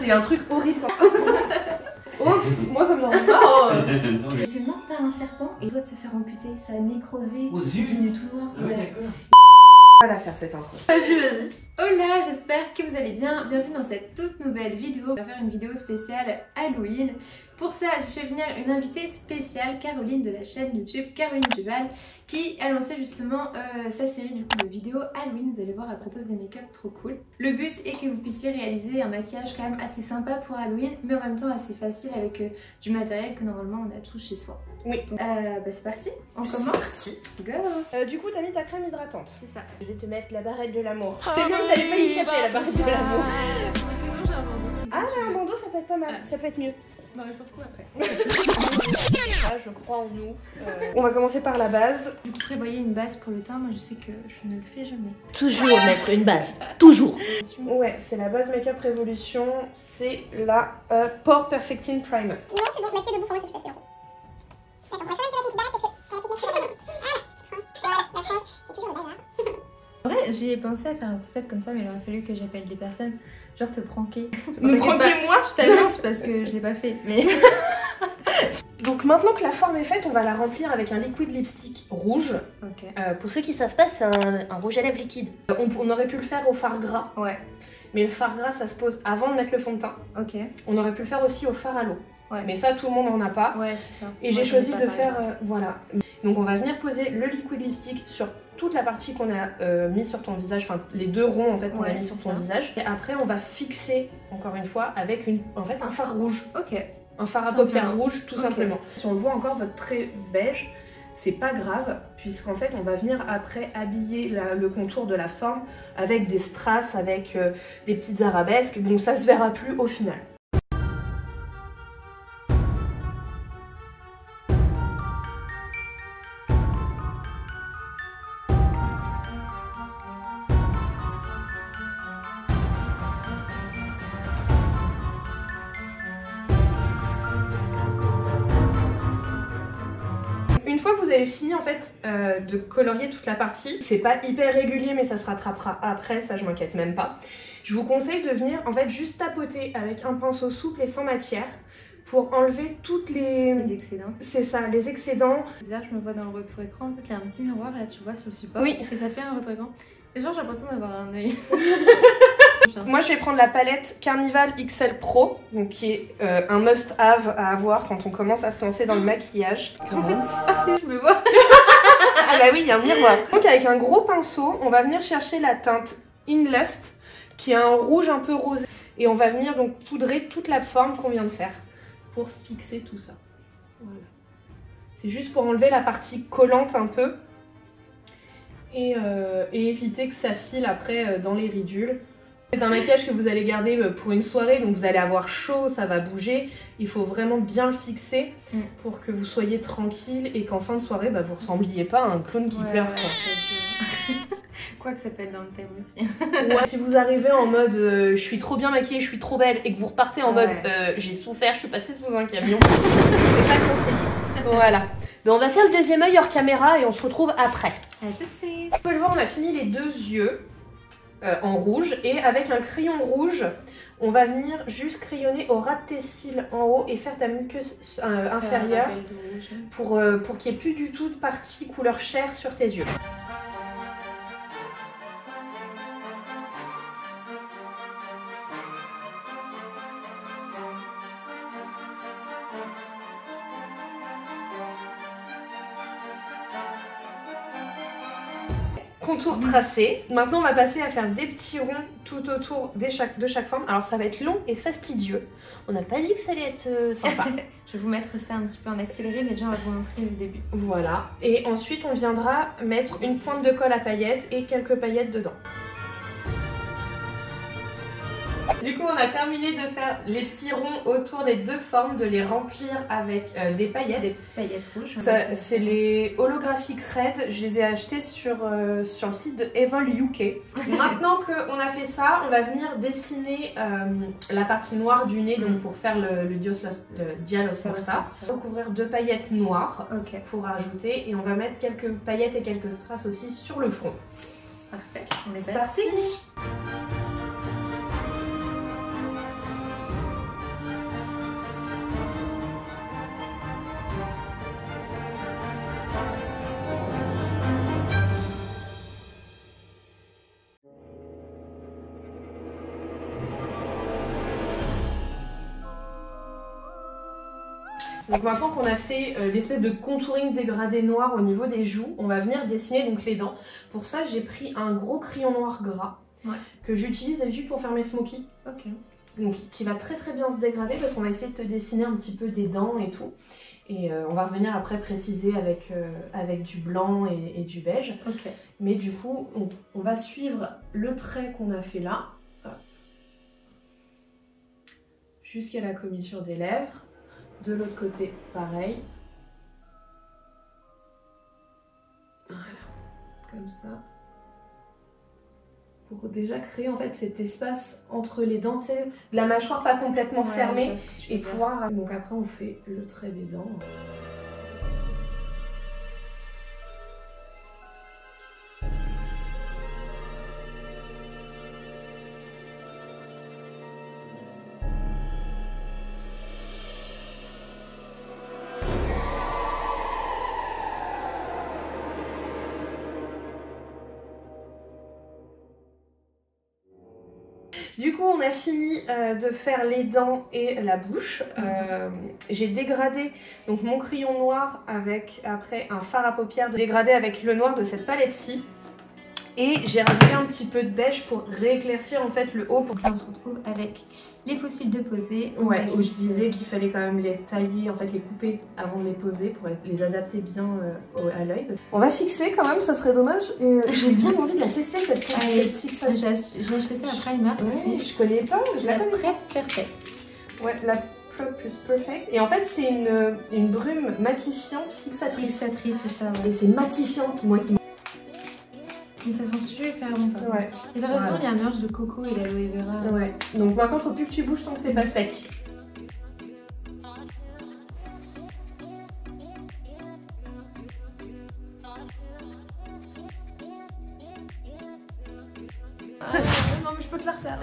c'est un truc horrible. Oh, moi ça me dérange pas. Oh. Il est fait mort par un serpent et doit de se faire amputer. Ça a nécrosé, Oh, tout zut. devenu tout noir. Ah ouais, d'accord. On va la faire cette intro. Vas-y, vas-y. Hola, j'espère que vous allez bien. Bienvenue dans cette toute nouvelle vidéo. On va faire une vidéo spéciale Halloween. Pour ça, j'ai fait venir une invitée spéciale, Caroline de la chaîne YouTube Caroline Duval, qui a lancé justement sa série du coup de vidéos Halloween. Vous allez voir, elle propose des make-up trop cool. Le but est que vous puissiez réaliser un maquillage quand même assez sympa pour Halloween, mais en même temps assez facile avec du matériel que normalement on a tous chez soi. Oui. Donc, c'est parti, on commence. Go. Du coup, t'as mis ta crème hydratante. C'est ça. Je vais te mettre la barrette de l'amour. C'est mieux que t'allais pas y échapper, la barrette de l'amour. Sinon j'ai un bandeau. Ah, un bandeau, ça peut être pas mal. Ça peut être mieux. Bon, je vous retrouve après. Ah, je crois en nous. On va commencer par la base. Du coup, prévoyez une base pour le teint. Moi, je sais que je ne le fais jamais. Toujours mettre une base, toujours. Ouais, c'est la base Makeup Revolution. C'est la Pore Perfecting Primer. Non, c'est bon, Mathieu debout, pour moi c'est plus facile en fait. Attends, on va quand même se mettre une petite barrette parce que t'as toutes mes cheveux. Voilà, la frange, c'est toujours le bazar. En vrai, j'y ai pensé à faire un concept comme ça, mais il aurait fallu que j'appelle des personnes, genre te pranker. Me pranker moi. Je t'annonce parce que je l'ai pas fait, mais... Donc maintenant que la forme est faite, on va la remplir avec un liquid lipstick rouge. Ok. Pour ceux qui savent pas, c'est un rouge à lèvres liquide. On aurait pu le faire au fard gras, Ouais. mais le fard gras ça se pose avant de mettre le fond de teint. Ok. On aurait pu le faire aussi au fard à l'eau. Ouais. Mais ça, tout le monde en a pas. Ouais, c'est ça. Et Moi, j'ai je choisi l'ai de pas, le par faire, exemple. voilà. Donc on va venir poser le liquid lipstick sur toute la partie qu'on a mis sur ton visage, enfin les deux ronds en fait qu'on a Ouais, mis sur c'est ton ça. visage. Et après on va fixer, encore une fois, avec un fard rouge. Ok. Un fard à Tout paupières simplement. rouge, tout Ok. simplement. Si on voit encore votre trait beige, c'est pas grave, puisqu'en fait on va venir après habiller le contour de la forme avec des strass, avec des petites arabesques. Bon, ça se verra plus au final. Une fois que vous avez fini en fait de colorier toute la partie, c'est pas hyper régulier mais ça se rattrapera après, ça je m'inquiète même pas. Je vous conseille de venir en fait juste tapoter avec un pinceau souple et sans matière pour enlever toutes Les excédents. C'est ça, les excédents. C'est bizarre, je me vois dans le retour écran. En fait, il y a un petit miroir là, tu vois, sur le support. Oui. Et ça fait un retour écran. Et genre, j'ai l'impression d'avoir un œil. Moi je vais prendre la palette Carnival XL Pro, donc qui est un must-have à avoir quand on commence à se lancer dans le maquillage. Ah, si, je me vois. Ah bah oui, il y a un miroir. Donc avec un gros pinceau, on va venir chercher la teinte In Lust, qui est un rouge un peu rosé. Et on va venir donc poudrer toute la forme qu'on vient de faire pour fixer tout ça. Voilà. C'est juste pour enlever la partie collante un peu et éviter que ça file après dans les ridules. C'est un maquillage que vous allez garder pour une soirée, donc vous allez avoir chaud, ça va bouger. Il faut vraiment bien le fixer pour que vous soyez tranquille et qu'en fin de soirée, bah, vous ressembliez pas à un clown qui pleure. Quoi. Quoi que ça peut être dans le thème aussi. Ouais, si vous arrivez en mode je suis trop bien maquillée, je suis trop belle, et que vous repartez en mode j'ai souffert, je suis passée sous un camion, c'est pas conseillé. Voilà. Mais on va faire le deuxième œil hors caméra et on se retrouve après. À tout de suite. Vous pouvez le voir, on a fini les deux yeux en rouge et avec un crayon rouge, on va venir juste crayonner au ras de tes cils en haut et faire ta muqueuse inférieure pour qu'il n'y ait plus du tout de partie couleur chair sur tes yeux. Contour tracé. Maintenant on va passer à faire des petits ronds tout autour de chaque forme. Alors ça va être long et fastidieux. On n'a pas dit que ça allait être sympa. Je vais vous mettre ça un petit peu en accéléré, mais déjà on va vous montrer le début. Voilà. Et ensuite on viendra mettre une pointe de colle à paillettes et quelques paillettes dedans. Du coup on a terminé de faire les petits ronds autour des deux formes, de les remplir avec des paillettes. Des petites paillettes rouges. C'est les Holographic Red, je les ai achetés sur le site de Evol UK. Maintenant qu'on a fait ça, on va venir dessiner la partie noire du nez donc pour faire le Dialos Morta. Recouvrir deux paillettes noires pour ajouter et on va mettre quelques paillettes et quelques strass aussi sur le front. C'est parfait, on est parti. Donc maintenant qu'on a fait l'espèce de contouring dégradé noir au niveau des joues, on va venir dessiner donc les dents. Pour ça, j'ai pris un gros crayon noir gras que j'utilise d'habitude pour faire mes smokies. Ok. Donc qui va très bien se dégrader parce qu'on va essayer de te dessiner un petit peu des dents et tout. Et on va revenir après préciser avec du blanc et du beige. Ok. Mais du coup, on va suivre le trait qu'on a fait là. Jusqu'à la commissure des lèvres. De l'autre côté, pareil. Voilà, comme ça. Pour déjà créer en fait cet espace entre les dents, tu sais, de la mâchoire pas complètement fermée et pouvoir. Donc après, on fait le trait des dents. Du coup, on a fini de faire les dents et la bouche. J'ai dégradé donc mon crayon noir avec après un fard à paupières dégradé avec le noir de cette palette-ci. Et j'ai rajouté un petit peu de beige pour rééclaircir en fait le haut. Donc là, on se retrouve avec les fossiles de poser. Ouais, où je disais qu'il fallait quand même les tailler, en fait les couper avant de les poser pour les adapter bien à l'œil. On va fixer quand même, ça serait dommage. Et j'ai bien envie de la tester cette fixation. J'ai acheté ça à Primark aussi. Je connais pas, je la connais pas. Perfect. Ouais, la Prep plus Perfect. Et en fait, c'est une brume matifiante fixatrice. Fixatrice, c'est ça. Ouais. Et c'est matifiant qui Mais ça sent super bon. Ouais. Et t'as raison, il y a un mélange de coco et d'aloe vera. Ouais. Donc maintenant, faut plus que tu bouges tant que c'est pas sec. Non mais je peux te la refaire.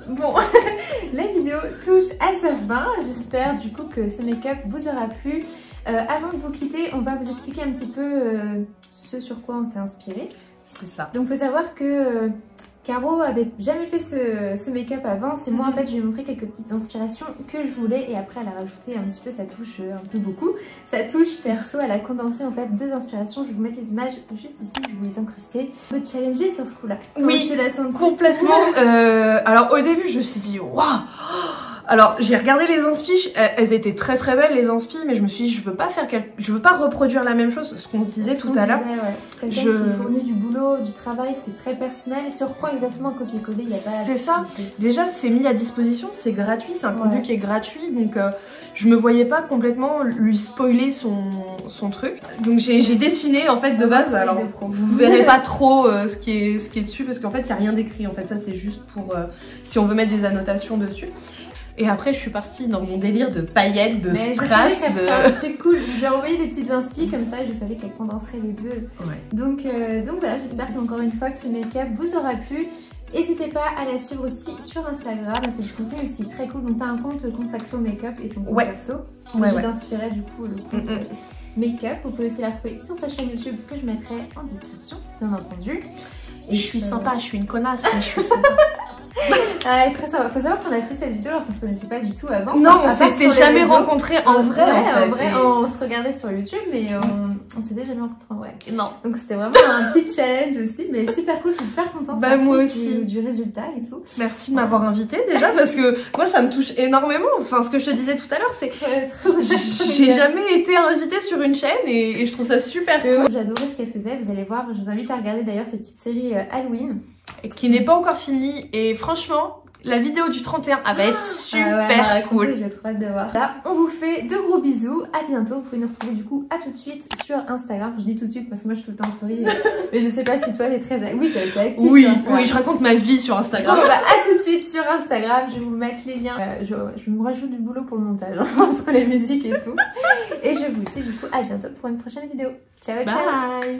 Bon, la vidéo touche à sa fin. J'espère du coup que ce make-up vous aura plu. Avant de vous quitter, on va vous expliquer un petit peu ce sur quoi on s'est inspiré. C'est ça. Donc il faut savoir que Caro avait jamais fait ce make-up avant. C'est moi en fait, je lui ai montré quelques petites inspirations que je voulais et après elle a rajouté un petit peu sa touche, un peu beaucoup, sa touche perso. Elle a condensé en fait 2 inspirations. Je vais vous mettre les images juste ici, je vais vous les incruster. Me challenger sur ce coup-là. Oui, tu l'as senti complètement. Alors au début, je me suis dit waouh. Alors j'ai regardé les inspi, elles étaient très belles les inspi, mais je me suis dit je veux pas reproduire la même chose, ce qu'on se disait tout à l'heure. Quelqu'un qui fournit du boulot, du travail, c'est très personnel et se reprend exactement à copier-coller, il n'y a pas. C'est ça. Déjà c'est mis à disposition, c'est gratuit, c'est un contenu qui est gratuit, donc je me voyais pas complètement lui spoiler son truc. Donc j'ai dessiné en fait de base. Alors vous verrez pas trop ce qui est dessus parce qu'en fait il y a rien d'écrit. En fait ça c'est juste pour si on veut mettre des annotations dessus. Et après, je suis partie dans mon délire de paillettes, de strass. C'était cool. J'ai envoyé des petites inspi comme ça, je savais qu'elle condenserait les deux. Ouais. Donc voilà, j'espère qu'encore une fois que ce make-up vous aura plu. N'hésitez pas à la suivre aussi sur Instagram. Elle fait du contenu aussi très cool. Donc, tu as un compte consacré au make-up et ton compte perso. J'identifierai du coup le compte make-up. Vous pouvez aussi la retrouver sur sa chaîne YouTube que je mettrai en description, bien entendu. Et je suis sympa, je suis une connasse, mais je suis sympa. Ah, très sympa. Faut savoir qu'on a fait cette vidéo alors qu'on se connaissait pas du tout avant. Non, on s'était jamais rencontrés en vrai. En vrai, on se regardait sur YouTube, mais on s'était jamais rencontrés en vrai. Non. Donc c'était vraiment un petit challenge aussi, mais super cool. Je suis super contente. Bah moi aussi du résultat et tout. Merci de m'avoir invitée déjà parce que moi ça me touche énormément. Enfin, ce que je te disais tout à l'heure, c'est j'ai jamais été invitée sur une chaîne et je trouve ça super cool. J'adorais ce qu'elle faisait. Vous allez voir. Je vous invite à regarder d'ailleurs cette petite série Halloween. Qui n'est pas encore finie et franchement la vidéo du 31 elle va être super cool. J'ai trop hâte de voir. Là on vous fait de gros bisous, à bientôt. Vous pouvez nous retrouver du coup à tout de suite sur Instagram. Je dis tout de suite parce que moi je suis tout le temps en story mais je sais pas si toi t'es très active. Oui, je raconte ma vie sur Instagram. Bon, bah, à tout de suite sur Instagram. Je vais vous mettre les liens. Je me rajoute du boulot pour le montage entre les musiques et tout. Et je vous dis du coup à bientôt pour une prochaine vidéo. Ciao. Bye.